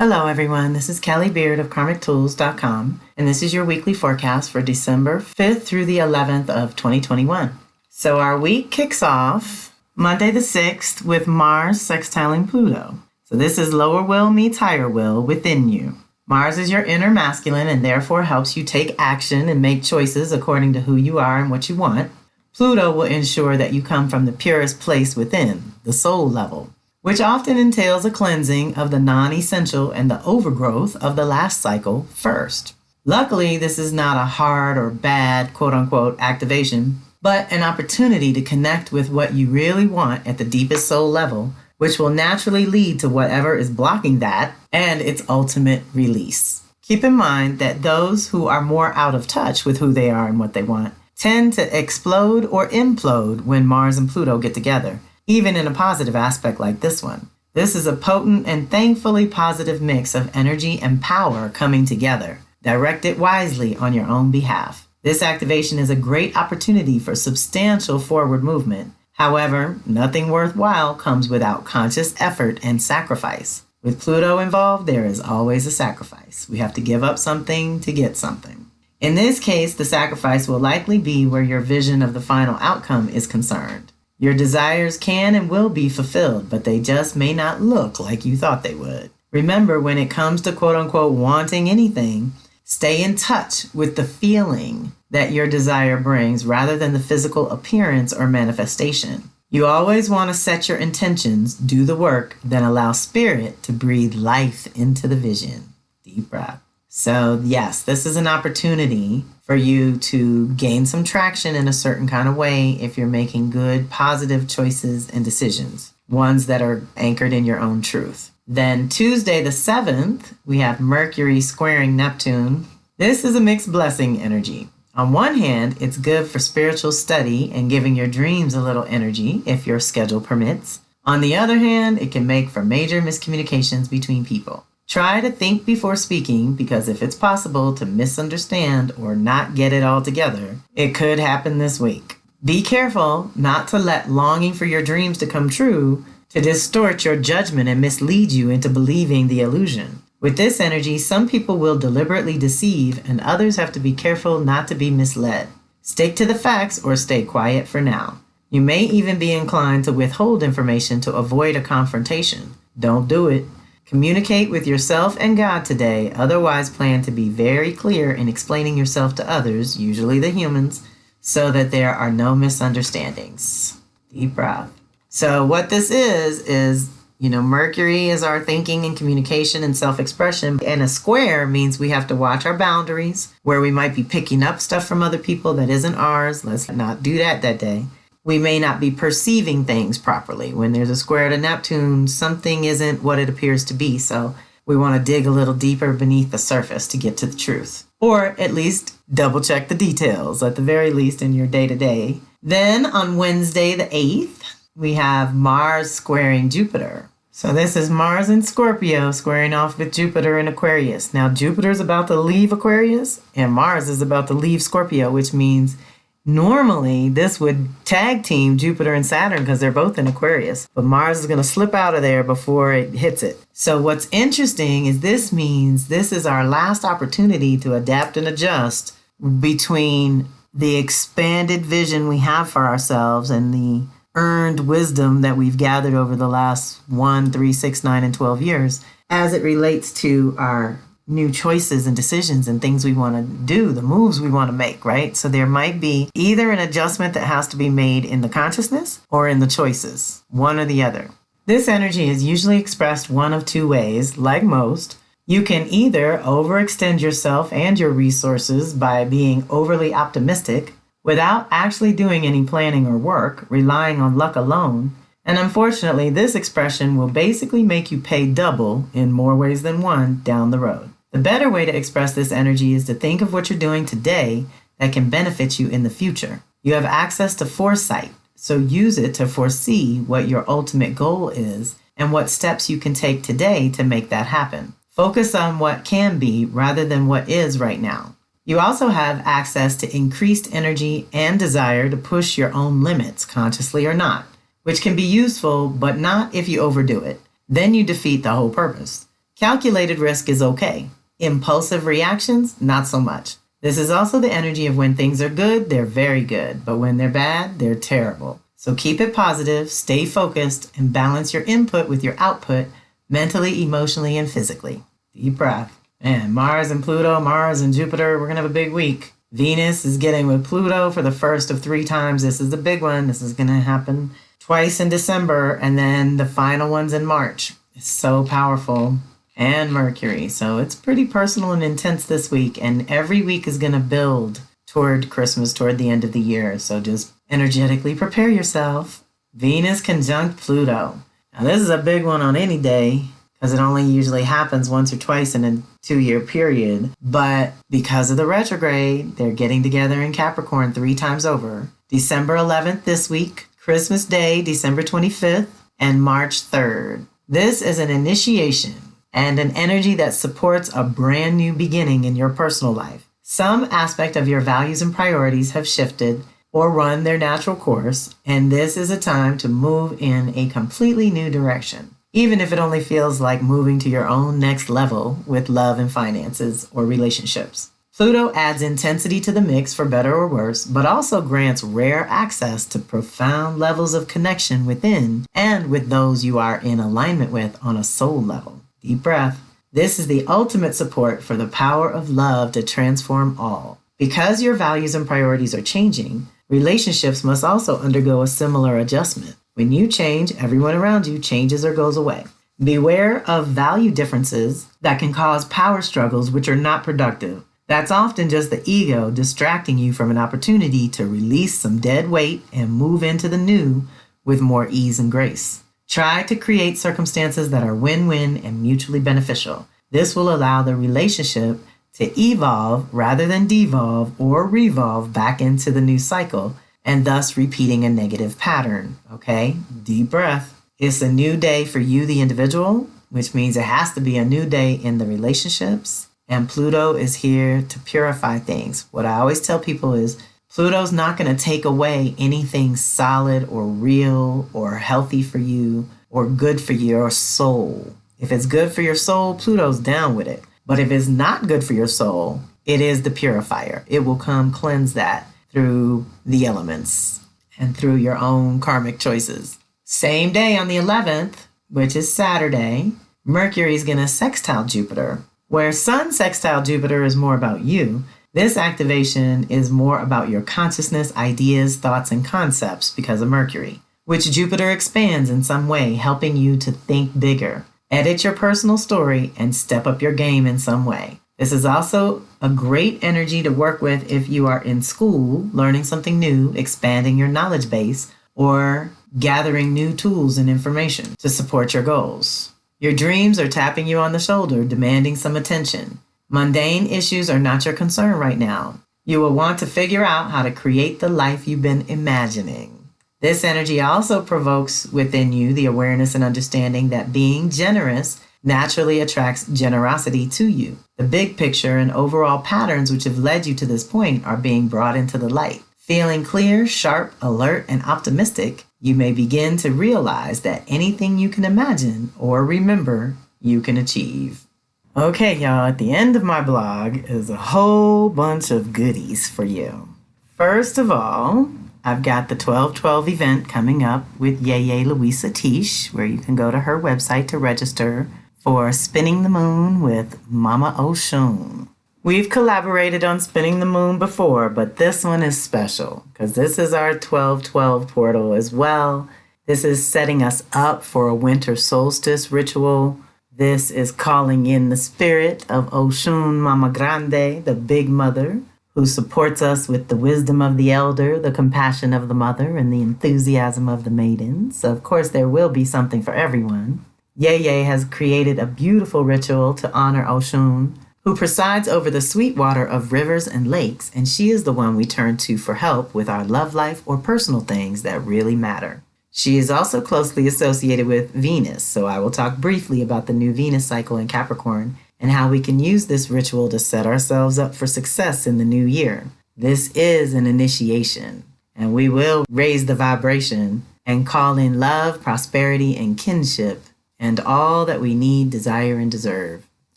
Hello everyone, this is Kelly Beard of KarmicTools.com, and this is your weekly forecast for December 5th through the 11th of 2021. So our week kicks off Monday the 6th with Mars sextiling Pluto. So this is lower will meets higher will within you. Mars is your inner masculine and therefore helps you take action and make choices according to who you are and what you want. Pluto will ensure that you come from the purest place within, the soul level, which often entails a cleansing of the non-essential and the overgrowth of the last cycle first. Luckily, this is not a hard or bad quote-unquote activation, but an opportunity to connect with what you really want at the deepest soul level, which will naturally lead to whatever is blocking that and its ultimate release. Keep in mind that those who are more out of touch with who they are and what they want tend to explode or implode when Mars and Pluto get together, even in a positive aspect like this one. This is a potent and thankfully positive mix of energy and power coming together. Direct it wisely on your own behalf. This activation is a great opportunity for substantial forward movement. However, nothing worthwhile comes without conscious effort and sacrifice. With Pluto involved, there is always a sacrifice. We have to give up something to get something. In this case, the sacrifice will likely be where your vision of the final outcome is concerned. Your desires can and will be fulfilled, but they just may not look like you thought they would. Remember, when it comes to quote-unquote wanting anything, stay in touch with the feeling that your desire brings rather than the physical appearance or manifestation. You always want to set your intentions, do the work, then allow spirit to breathe life into the vision. Deep breath. So yes, this is an opportunity for you to gain some traction in a certain kind of way if you're making good, positive choices and decisions, ones that are anchored in your own truth. Then Tuesday the 7th, we have Mercury squaring Neptune. This is a mixed blessing energy. On one hand, it's good for spiritual study and giving your dreams a little energy if your schedule permits. On the other hand, it can make for major miscommunications between people. Try to think before speaking, because if it's possible to misunderstand or not get it all together, it could happen this week. Be careful not to let longing for your dreams to come true to distort your judgment and mislead you into believing the illusion. With this energy, some people will deliberately deceive and others have to be careful not to be misled. Stick to the facts or stay quiet for now. You may even be inclined to withhold information to avoid a confrontation. Don't do it. Communicate with yourself and God today, otherwise plan to be very clear in explaining yourself to others, usually the humans, so that there are no misunderstandings. Deep breath. So what this is, Mercury is our thinking and communication and self-expression, and a square means we have to watch our boundaries, where we might be picking up stuff from other people that isn't ours. Let's not do that day. We may not be perceiving things properly. When there's a square to Neptune, something isn't what it appears to be, so we want to dig a little deeper beneath the surface to get to the truth. Or at least double check the details, at the very least in your day-to-day. Then on Wednesday the 8th, we have Mars squaring Jupiter. So this is Mars in Scorpio squaring off with Jupiter in Aquarius. Now Jupiter's about to leave Aquarius and Mars is about to leave Scorpio, which means normally, this would tag team Jupiter and Saturn because they're both in Aquarius, but Mars is going to slip out of there before it hits it. So what's interesting is this means this is our last opportunity to adapt and adjust between the expanded vision we have for ourselves and the earned wisdom that we've gathered over the last 1, 3, 6, 9, and 12 years as it relates to our new choices and decisions and things we want to do, the moves we want to make, right? So there might be either an adjustment that has to be made in the consciousness or in the choices, one or the other. This energy is usually expressed one of two ways, like most. You can either overextend yourself and your resources by being overly optimistic without actually doing any planning or work, relying on luck alone. And unfortunately, this expression will basically make you pay double in more ways than one down the road. The better way to express this energy is to think of what you're doing today that can benefit you in the future. You have access to foresight, so use it to foresee what your ultimate goal is and what steps you can take today to make that happen. Focus on what can be rather than what is right now. You also have access to increased energy and desire to push your own limits, consciously or not, which can be useful, but not if you overdo it. Then you defeat the whole purpose. Calculated risk is okay. Impulsive reactions, not so much. This is also the energy of when things are good, they're very good, but when they're bad, they're terrible. So keep it positive, stay focused, and balance your input with your output mentally, emotionally, and physically. Deep breath. Man, Mars and Pluto, Mars and Jupiter, we're going to have a big week. Venus is getting with Pluto for the first of 3 times. This is the big one. This is going to happen twice in December, and then the final one's in March. It's so powerful. And Mercury. So it's pretty personal and intense this week, and every week is going to build toward Christmas, toward the end of the year. So just energetically prepare yourself. Venus conjunct Pluto. Now this is a big one on any day because it only usually happens once or twice in a 2-year period. But because of the retrograde, they're getting together in Capricorn 3 times over. December 11th this week, Christmas Day, December 25th, and March 3rd. This is an initiation and an energy that supports a brand new beginning in your personal life. Some aspect of your values and priorities have shifted or run their natural course, and this is a time to move in a completely new direction, even if it only feels like moving to your own next level with love and finances or relationships. Pluto adds intensity to the mix for better or worse, but also grants rare access to profound levels of connection within and with those you are in alignment with on a soul level. Deep breath. This is the ultimate support for the power of love to transform all. Because your values and priorities are changing, relationships must also undergo a similar adjustment. When you change, everyone around you changes or goes away. Beware of value differences that can cause power struggles which are not productive. That's often just the ego distracting you from an opportunity to release some dead weight and move into the new with more ease and grace. Try to create circumstances that are win-win and mutually beneficial. This will allow the relationship to evolve rather than devolve or revolve back into the new cycle and thus repeating a negative pattern. Okay? Deep breath. It's a new day for you, the individual, which means it has to be a new day in the relationships. And Pluto is here to purify things. What I always tell people is Pluto's not going to take away anything solid or real or healthy for you or good for your soul. If it's good for your soul, Pluto's down with it. But if it's not good for your soul, it is the purifier. It will come cleanse that through the elements and through your own karmic choices. Same day on the 11th, which is Saturday, Mercury's going to sextile Jupiter. Where Sun sextile Jupiter is more about you, this activation is more about your consciousness, ideas, thoughts, and concepts because of Mercury, which Jupiter expands in some way, helping you to think bigger, edit your personal story, and step up your game in some way. This is also a great energy to work with if you are in school, learning something new, expanding your knowledge base, or gathering new tools and information to support your goals. Your dreams are tapping you on the shoulder, demanding some attention. Mundane issues are not your concern right now. You will want to figure out how to create the life you've been imagining. This energy also provokes within you the awareness and understanding that being generous naturally attracts generosity to you. The big picture and overall patterns which have led you to this point are being brought into the light. Feeling clear, sharp, alert, and optimistic, you may begin to realize that anything you can imagine or remember, you can achieve. Okay, y'all, at the end of my blog is a whole bunch of goodies for you. First of all, I've got the 12/12 event coming up with Yeye Louisa Tish, where you can go to her website to register for Spinning the Moon with Mama Oshun. We've collaborated on Spinning the Moon before, but this one is special because this is our 12/12 portal as well. This is setting us up for a winter solstice ritual. This is calling in the spirit of Oshun Mama Grande, the Big Mother, who supports us with the wisdom of the elder, the compassion of the mother, and the enthusiasm of the maidens. So of course, there will be something for everyone. Yeye has created a beautiful ritual to honor Oshun, who presides over the sweet water of rivers and lakes, and she is the one we turn to for help with our love life or personal things that really matter. She is also closely associated with Venus, so I will talk briefly about the new Venus cycle in Capricorn and how we can use this ritual to set ourselves up for success in the new year. This is an initiation, and we will raise the vibration and call in love, prosperity, and kinship and all that we need, desire, and deserve.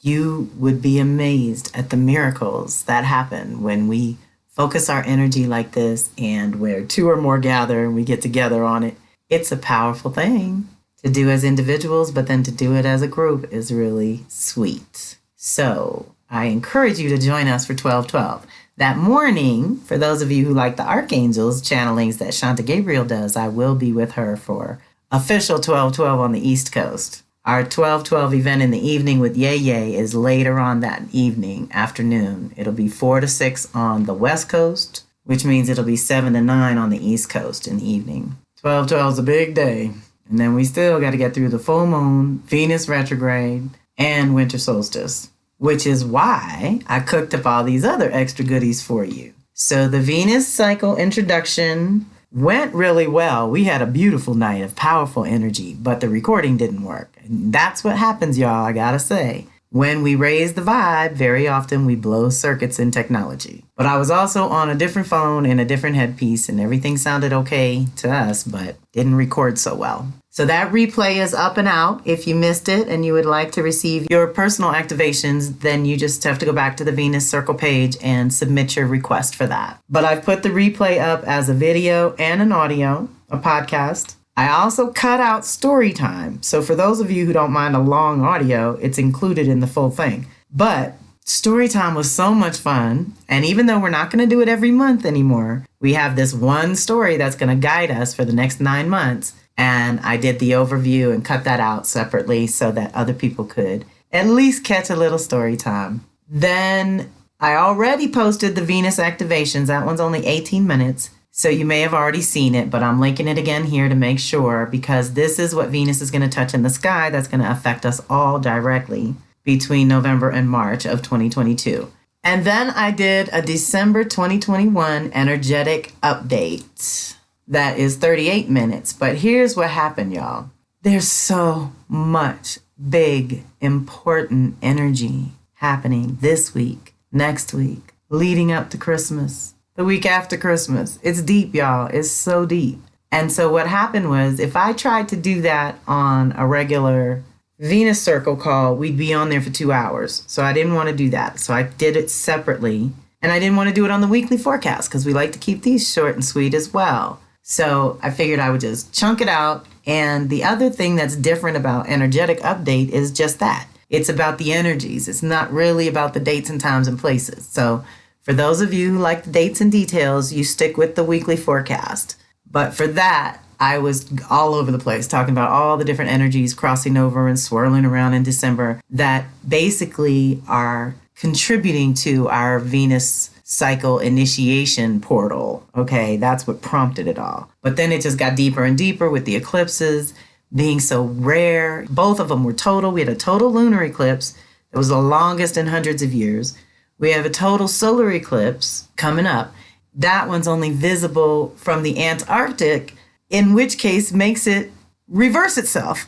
You would be amazed at the miracles that happen when we focus our energy like this, and where two or more gather and we get together on it. It's a powerful thing to do as individuals, but then to do it as a group is really sweet. So I encourage you to join us for 1212. That morning, for those of you who like the archangels channelings that Shanta Gabriel does, I will be with her for official 1212 on the East Coast. Our 1212 event in the evening with Ye Ye is later on that evening, afternoon. It'll be 4 to 6 on the West Coast, which means it'll be 7 to 9 on the East Coast in the evening. 1212 is a big day. And then we still got to get through the full moon, Venus retrograde, and winter solstice, which is why I cooked up all these other extra goodies for you. So the Venus cycle introduction went really well. We had a beautiful night of powerful energy, but the recording didn't work. And that's what happens, y'all, I gotta say. When we raise the vibe, very often we blow circuits in technology. But I was also on a different phone and a different headpiece, and everything sounded okay to us, but didn't record so well. So that replay is up and out. If you missed it and you would like to receive your personal activations, then you just have to go back to the Venus Circle page and submit your request for that. But I've put the replay up as a video and an audio, a podcast. I also cut out story time. So for those of you who don't mind a long audio, it's included in the full thing. But story time was so much fun. And even though we're not going to do it every month anymore, we have this one story that's going to guide us for the next 9 months. And I did the overview and cut that out separately so that other people could at least catch a little story time. Then I already posted the Venus activations. That one's only 18 minutes. So you may have already seen it, but I'm linking it again here to make sure, because this is what Venus is going to touch in the sky that's going to affect us all directly between November and March of 2022. And then I did a December 2021 energetic update. That is 38 minutes. But here's what happened, y'all. There's so much big, important energy happening this week, next week, leading up to Christmas, the week after Christmas. It's deep, y'all. It's so deep. And so what happened was, if I tried to do that on a regular Venus Circle call, we'd be on there for 2 hours. So I didn't want to do that. So I did it separately. And I didn't want to do it on the weekly forecast because we like to keep these short and sweet as well. So I figured I would just chunk it out. And the other thing that's different about Energetic Update is just that. It's about the energies. It's not really about the dates and times and places. So for those of you who like the dates and details, you stick with the weekly forecast. But for that, I was all over the place talking about all the different energies crossing over and swirling around in December that basically are contributing to our Venus cycle initiation portal. Okay, that's what prompted it all. But then it just got deeper and deeper with the eclipses being so rare. Both of them were total. We had a total lunar eclipse that was the longest in hundreds of years. We have a total solar eclipse coming up. That one's only visible from the Antarctic, in which case makes it reverse itself.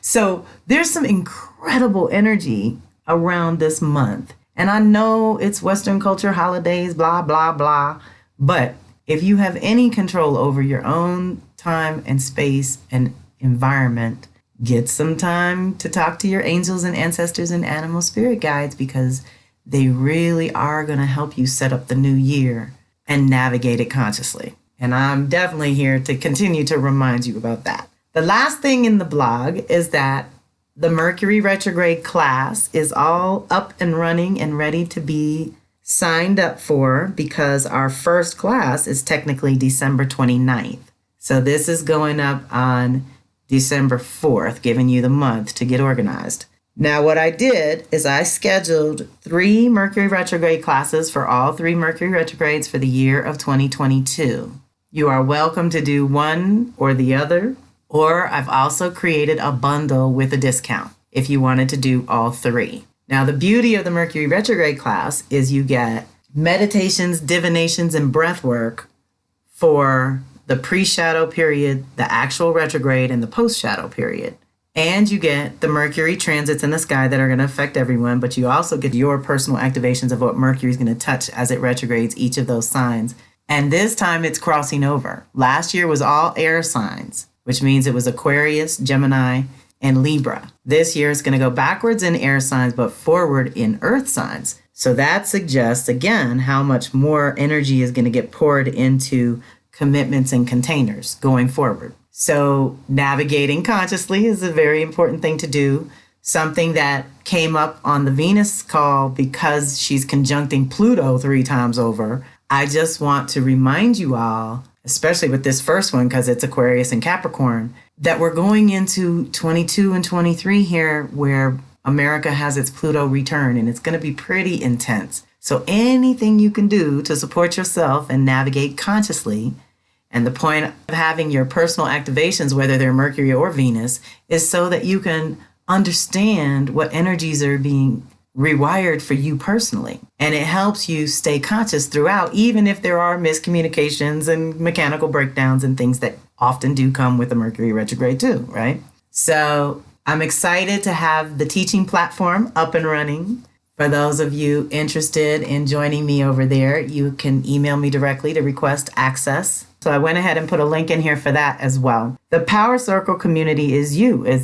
So there's some incredible energy around this month. And I know it's Western culture, holidays, blah, blah, blah. But if you have any control over your own time and space and environment, get some time to talk to your angels and ancestors and animal spirit guides, because they really are going to help you set up the new year and navigate it consciously. And I'm definitely here to continue to remind you about that. The last thing in the blog is that the Mercury retrograde class is all up and running and ready to be signed up for, because our first class is technically December 29th. So this is going up on December 4th, giving you the month to get organized. Now, what I did is I scheduled 3 Mercury retrograde classes for all 3 Mercury retrogrades for the year of 2022. You are welcome to do one or the other, or I've also created a bundle with a discount if you wanted to do all 3. Now, the beauty of the Mercury retrograde class is you get meditations, divinations, and breath work for the pre-shadow period, the actual retrograde, and the post-shadow period. And you get the Mercury transits in the sky that are going to affect everyone, but you also get your personal activations of what Mercury is going to touch as it retrogrades each of those signs. And this time it's crossing over. Last year was all air signs, which means it was Aquarius, Gemini, and Libra. This year is going to go backwards in air signs, but forward in earth signs. So that suggests, again, how much more energy is going to get poured into commitments and containers going forward. So navigating consciously is a very important thing to do. Something that came up on the Venus call because she's conjuncting Pluto 3 times over. I just want to remind you all, especially with this first one, because it's Aquarius and Capricorn, that we're going into 22 and 23 here where America has its Pluto return, and it's going to be pretty intense. So anything you can do to support yourself and navigate consciously, and the point of having your personal activations, whether they're Mercury or Venus, is so that you can understand what energies are being rewired for you personally. And it helps you stay conscious throughout, even if there are miscommunications and mechanical breakdowns and things that often do come with the Mercury retrograde too, right? So I'm excited to have the teaching platform up and running. For those of you interested in joining me over there, you can email me directly to request access. So I went ahead and put a link in here for that as well. The Power Circle community is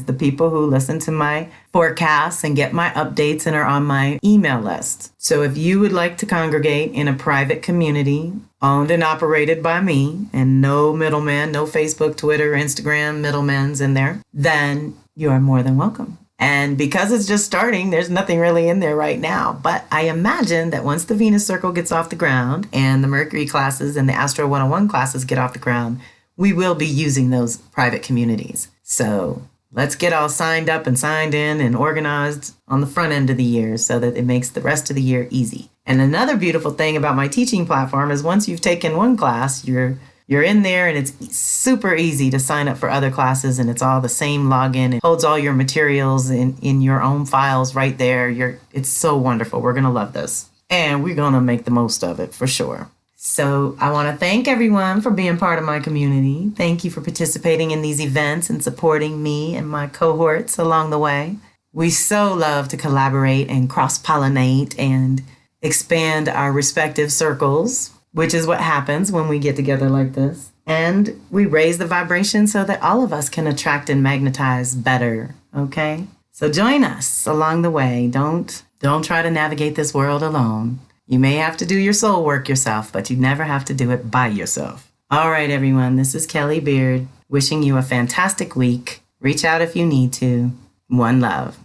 the people who listen to my forecasts and get my updates and are on my email list. So if you would like to congregate in a private community owned and operated by me and no middleman, no Facebook, Twitter, Instagram middlemen's in there, then you are more than welcome. And because it's just starting, there's nothing really in there right now. But I imagine that once the Venus Circle gets off the ground and the Mercury classes and the Astro 101 classes get off the ground, we will be using those private communities. So let's get all signed up and signed in and organized on the front end of the year so that it makes the rest of the year easy. And another beautiful thing about my teaching platform is once you've taken one class, you're in there and it's super easy to sign up for other classes, and it's all the same login. It holds all your materials in your own files right there. It's so wonderful. We're going to love this. And we're going to make the most of it for sure. So I want to thank everyone for being part of my community. Thank you for participating in these events and supporting me and my cohorts along the way. We so love to collaborate and cross-pollinate and expand our respective circles, which is what happens when we get together like this. And we raise the vibration so that all of us can attract and magnetize better, okay? So join us along the way. Don't try to navigate this world alone. You may have to do your soul work yourself, but you never have to do it by yourself. All right, everyone, this is Kelly Beard, wishing you a fantastic week. Reach out if you need to. One love.